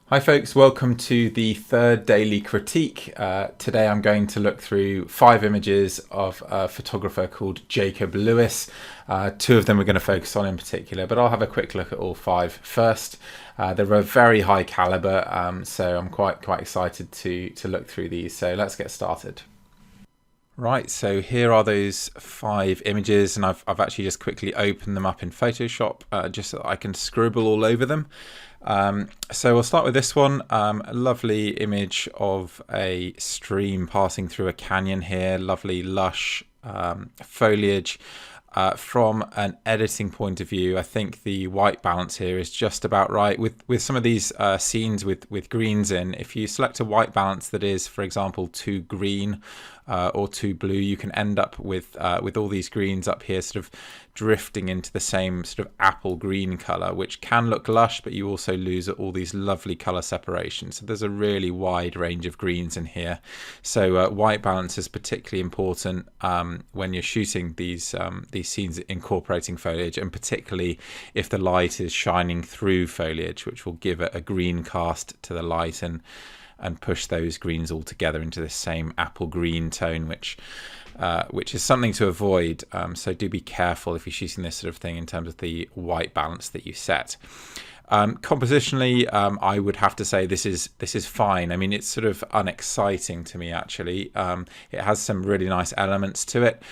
Hi folks, welcome to the third daily critique. Today I'm going to look through 5 images of a photographer called Jacob Lewis. Two of them we're going to focus on in particular, but I'll have a quick look at all 5 first. They're a very high caliber, so I'm quite excited to look through these. So let's get started. Right, so here are those 5 images, and I've actually just quickly opened them up in Photoshop just so that I can scribble all over them. So we'll start with this one, a lovely image of a stream passing through a canyon here, lovely lush foliage. From an editing point of view, I think the white balance here is just about right. With some of these scenes with greens in, if you select a white balance that is, for example, too green or too blue, you can end up with all these greens up here sort of drifting into the same sort of apple green color, which can look lush, but you also lose all these lovely color separations. So there's a really wide range of greens in here. So white balance is particularly important when you're shooting these scenes incorporating foliage, and particularly if the light is shining through foliage, which will give it a green cast to the light and push those greens all together into this same apple green tone, which is something to avoid. So do be careful if you're shooting this sort of thing in terms of the white balance that you set. Compositionally, I would have to say this is fine. I mean, it's sort of unexciting to me, actually. It has some really nice elements to it.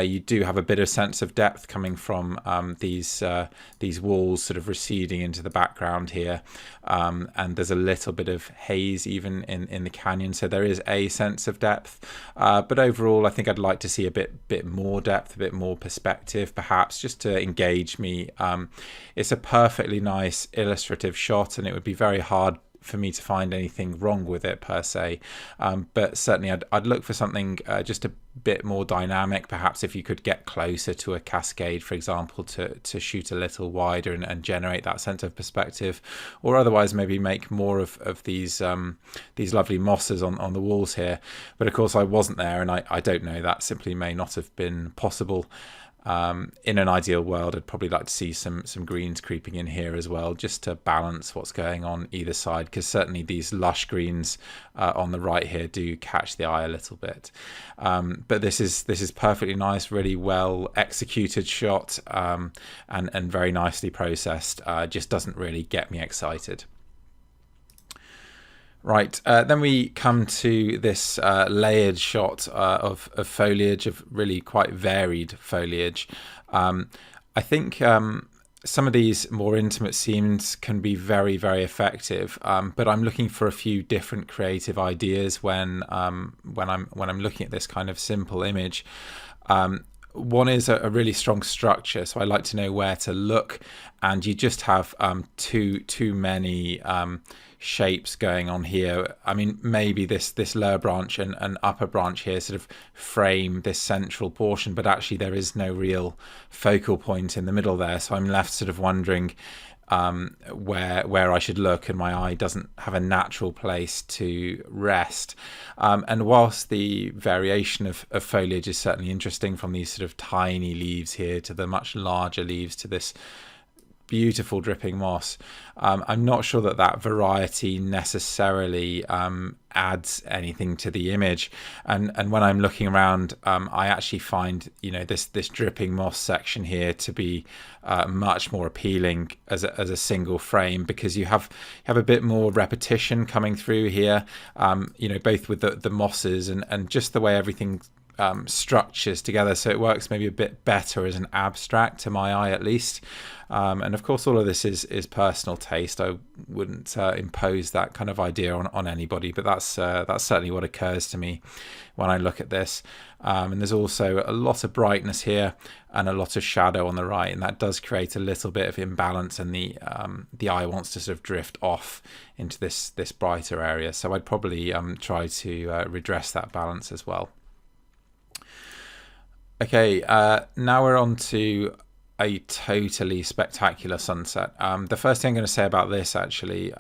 You do have a bit of sense of depth coming from these walls sort of receding into the background here, and there's a little bit of haze even in the canyon, so there is a sense of depth. But overall, I think I'd like to see a bit more depth, a bit more perspective, perhaps, just to engage me. It's a perfectly nice illustrative shot, and it would be very hard for me to find anything wrong with it per se, but certainly I'd look for something just a bit more dynamic. Perhaps if you could get closer to a cascade, for example, to shoot a little wider and generate that sense of perspective, or otherwise maybe make more of these lovely mosses on the walls here. But of course I wasn't there, and I don't know, that simply may not have been possible. In an ideal world, I'd probably like to see some greens creeping in here as well, just to balance what's going on either side, because certainly these lush greens on the right here do catch the eye a little bit. But this is perfectly nice, really well executed shot, and very nicely processed. Just doesn't really get me excited. Right, then we come to this layered shot of foliage, of really quite varied foliage. I think some of these more intimate scenes can be very effective, but I'm looking for a few different creative ideas when I'm looking at this kind of simple image. One is a really strong structure, so I like to know where to look, and you just have too many shapes going on here. I mean, maybe this lower branch and upper branch here sort of frame this central portion, but actually there is no real focal point in the middle there, so I'm left sort of wondering where I should look, and my eye doesn't have a natural place to rest. And whilst the variation of foliage is certainly interesting, from these sort of tiny leaves here to the much larger leaves to this beautiful dripping moss, I'm not sure that variety necessarily adds anything to the image. And when I'm looking around, I actually find this dripping moss section here to be much more appealing as a single frame, because you have a bit more repetition coming through here, both with the mosses and just the way everything structures together, so it works maybe a bit better as an abstract to my eye, at least. And of course all of this is personal taste. I wouldn't impose that kind of idea on anybody, but that's certainly what occurs to me when I look at this. And there's also a lot of brightness here and a lot of shadow on the right, and that does create a little bit of imbalance, and the eye wants to sort of drift off into this brighter area. So I'd probably try to redress that balance as well. Okay, now we're on to a totally spectacular sunset. The first thing I'm going to say about this, actually,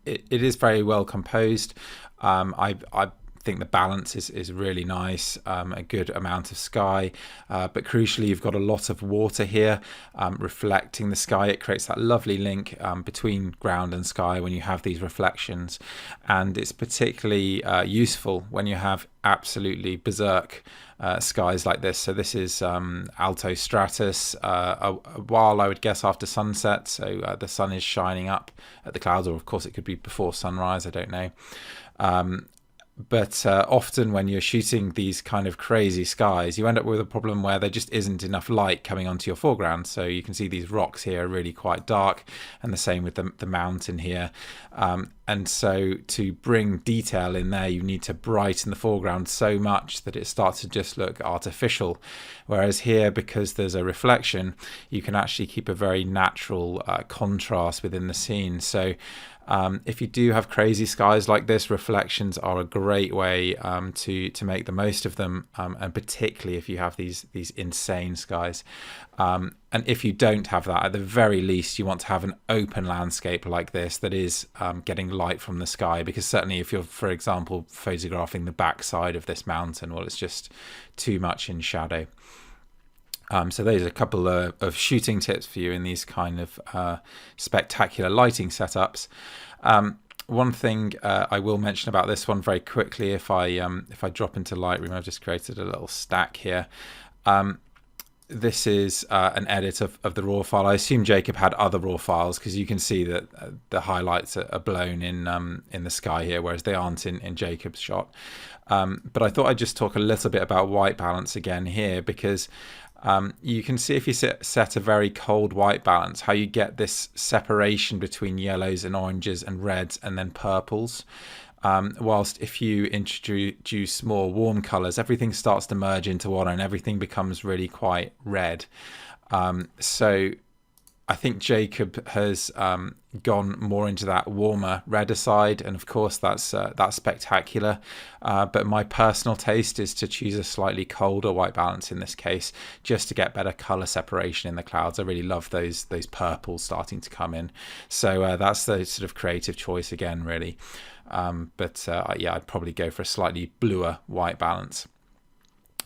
it is very well composed. I think the balance is really nice, a good amount of sky, but crucially you've got a lot of water here reflecting the sky. It creates that lovely link between ground and sky when you have these reflections, and it's particularly useful when you have absolutely berserk skies like this. So this is alto stratus, while I would guess after sunset, so the sun is shining up at the clouds, or of course it could be before sunrise, I don't know. But often when you're shooting these kind of crazy skies, you end up with a problem where there just isn't enough light coming onto your foreground. So you can see these rocks here are really quite dark, and the same with the mountain here. And so to bring detail in there, you need to brighten the foreground so much that it starts to just look artificial. Whereas here, because there's a reflection, you can actually keep a very natural contrast within the scene. So if you do have crazy skies like this, reflections are a great way to make the most of them, and particularly if you have these insane skies. And if you don't have that, at the very least, you want to have an open landscape like this that is getting light from the sky, because certainly if you're, for example, photographing the backside of this mountain, well, it's just too much in shadow. So those are a couple of shooting tips for you in these kind of spectacular lighting setups. One thing I will mention about this one very quickly, if I drop into Lightroom, I've just created a little stack here. This is an edit of the raw file. I assume Jacob had other raw files, because you can see that the highlights are blown in the sky here, whereas they aren't in Jacob's shot. But I thought I'd just talk a little bit about white balance again here, because you can see if you set a very cold white balance, how you get this separation between yellows and oranges and reds and then purples. Whilst if you introduce more warm colours, everything starts to merge into one and everything becomes really quite red. So I think Jacob has gone more into that warmer, redder side, and of course that's spectacular. But my personal taste is to choose a slightly colder white balance in this case, just to get better colour separation in the clouds. I really love those purples starting to come in. So that's the sort of creative choice again, really. Yeah, I'd probably go for a slightly bluer white balance.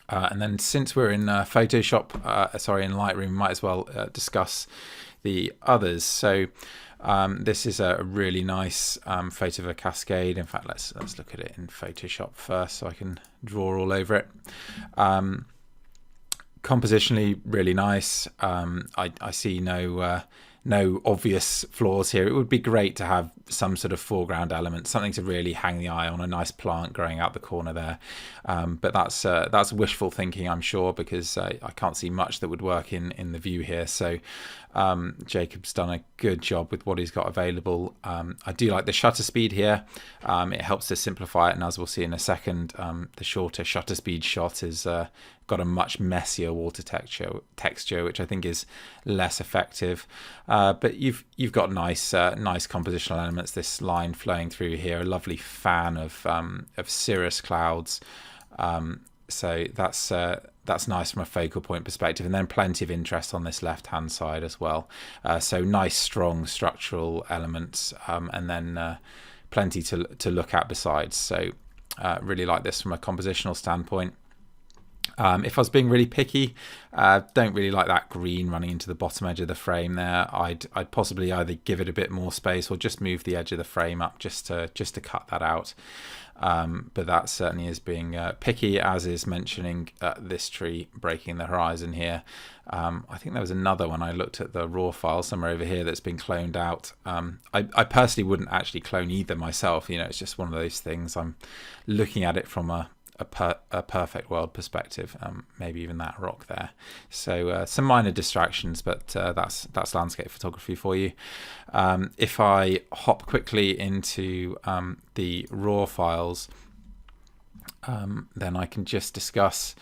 And then since we're in Photoshop, in Lightroom, might as well discuss the others. So this is a really nice photo of a cascade. In fact, let's look at it in Photoshop first so I can draw all over it. Compositionally, really nice. I see no obvious flaws here. It would be great to have some sort of foreground element, something to really hang the eye on, a nice plant growing out the corner there. But that's wishful thinking, I'm sure, because I can't see much that would work in the view here. So Jacob's done a good job with what he's got available. I do like the shutter speed here. It helps to simplify it, and as we'll see in a second, the shorter shutter speed shot is got a much messier water texture, which I think is less effective. But you've got nice compositional elements. This line flowing through here, a lovely fan of cirrus clouds. So that's nice from a focal point perspective, and then plenty of interest on this left hand side as well. So nice strong structural elements, and then plenty to look at besides. So really like this from a compositional standpoint. If I was being really picky, don't really like that green running into the bottom edge of the frame there. I'd possibly either give it a bit more space or just move the edge of the frame up just to cut that out. But that certainly is being picky, as is mentioning this tree breaking the horizon here. I think there was another one. I looked at the raw file somewhere over here that's been cloned out. I personally wouldn't actually clone either myself. You know, it's just one of those things. I'm looking at it from a perfect world perspective, maybe even that rock there. So some minor distractions, but that's landscape photography for you. If I hop quickly into the raw files, then I can just discuss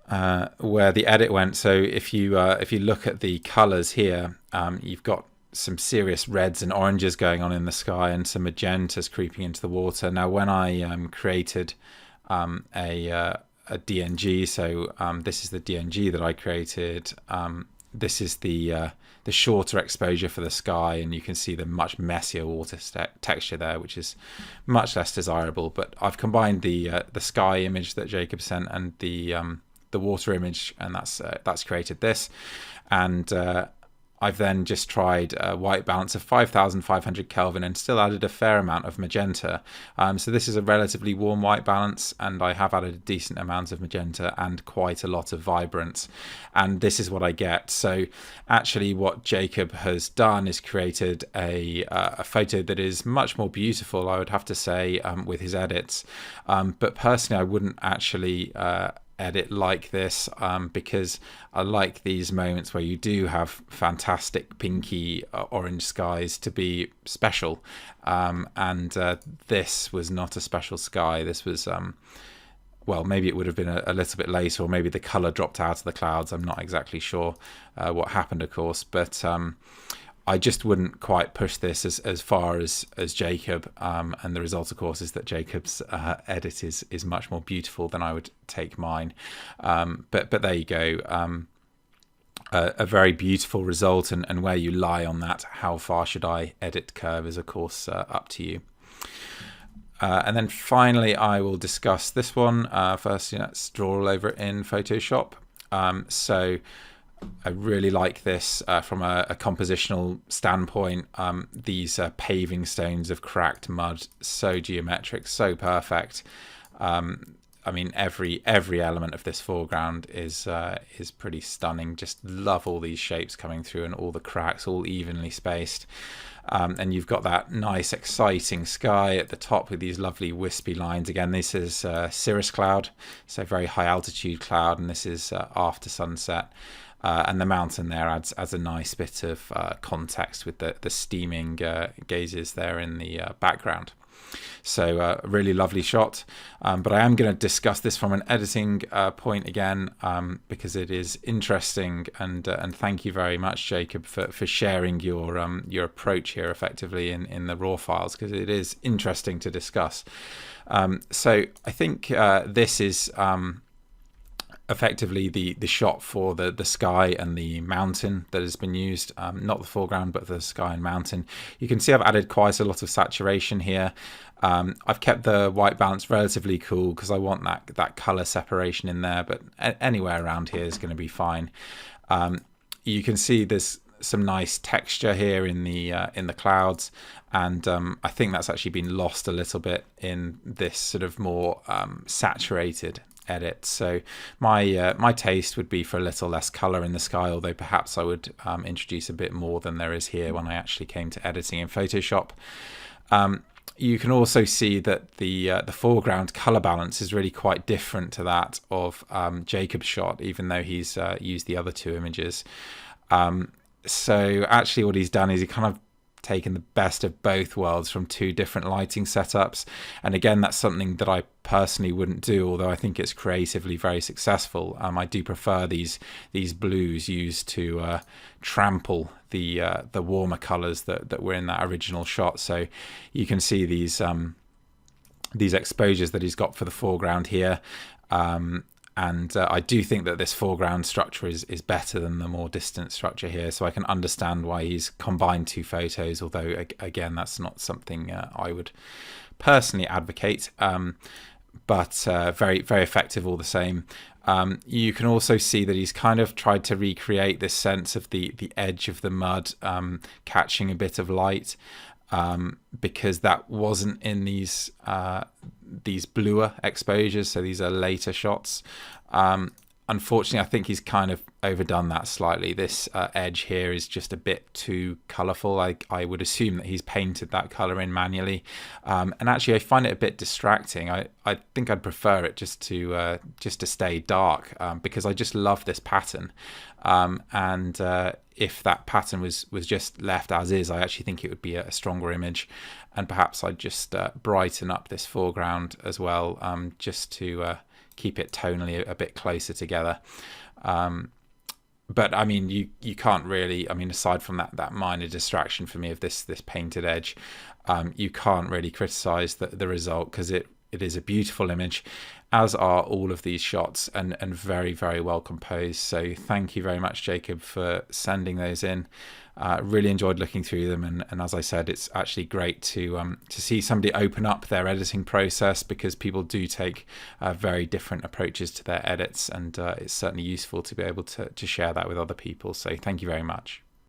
where the edit went. So if you look at the colors here, you've got some serious reds and oranges going on in the sky, and some magentas creeping into the water. Now, when I created a DNG, so this is the DNG that I created this is the shorter exposure for the sky, and you can see the much messier water texture there, which is much less desirable. But I've combined the sky image that Jacob sent and the water image, and that's created this. And I've then just tried a white balance of 5,500 Kelvin and still added a fair amount of magenta. So this is a relatively warm white balance, and I have added a decent amount of magenta and quite a lot of vibrance. And this is what I get. So actually what Jacob has done is created a photo that is much more beautiful, I would have to say, with his edits. But personally, I wouldn't actually edit like this, because I like these moments where you do have fantastic pinky orange skies to be special, and this was not a special sky. This was well, maybe it would have been a little bit later, or maybe the color dropped out of the clouds. I'm not exactly sure what happened, of course, but I just wouldn't quite push this as far as Jacob, and the result, of course, is that Jacob's edit is much more beautiful than I would take mine. But there you go. A very beautiful result, and where you lie on that, how far should I edit curve, is of course up to you. And then finally, I will discuss this one. First, let's draw all over it in Photoshop. So I really like this from a compositional standpoint. These paving stones of cracked mud, so geometric, so perfect. I mean, every element of this foreground is pretty stunning. Just love all these shapes coming through and all the cracks, all evenly spaced. And you've got that nice, exciting sky at the top with these lovely wispy lines. Again, this is cirrus cloud, so very high altitude cloud, and this is after sunset. And the mountain there adds a nice bit of context with the steaming gazes there in the background. So a really lovely shot, but I am going to discuss this from an editing point again, because it is interesting, and thank you very much, Jacob, for sharing your approach here effectively in the raw files, because it is interesting to discuss. So I think this is effectively the shot for the sky and the mountain that has been used, not the foreground but the sky and mountain. You can see I've added quite a lot of saturation here. I've kept the white balance relatively cool because I want that color separation in there, but anywhere around here is going to be fine. You can see there's some nice texture here in the clouds, and I think that's actually been lost a little bit in this sort of more saturated edit. So my taste would be for a little less color in the sky, although perhaps I would introduce a bit more than there is here when I actually came to editing in Photoshop. You can also see that the foreground color balance is really quite different to that of Jacob's shot, even though he's used the other two images. So actually what he's done is he kind of taken the best of both worlds from two different lighting setups, and again, that's something that I personally wouldn't do, although I think it's creatively very successful. I do prefer these blues used to trample the warmer colors that were in that original shot. So you can see these exposures that he's got for the foreground here. And I do think that this foreground structure is better than the more distant structure here, so I can understand why he's combined two photos, although again, that's not something I would personally advocate, but very, very effective all the same. You can also see that he's kind of tried to recreate this sense of the edge of the mud catching a bit of light, because that wasn't in these bluer exposures, so these are later shots. Unfortunately, I think he's kind of overdone that slightly. This edge here is just a bit too colourful. I would assume that he's painted that colour in manually, and actually I find it a bit distracting. I think I'd prefer it just to stay dark, because I just love this pattern, and if that pattern was just left as is, I actually think it would be a stronger image, and perhaps I'd just brighten up this foreground as well, just to keep it tonally a bit closer together. But I mean, you can't really, I mean, aside from that minor distraction for me of this painted edge, you can't really criticize the result, because it it is a beautiful image, as are all of these shots, and very, very well composed. So thank you very much, Jacob, for sending those in. Really enjoyed looking through them, and as I said, it's actually great to see somebody open up their editing process, because people do take very different approaches to their edits, and it's certainly useful to be able to share that with other people. So thank you very much.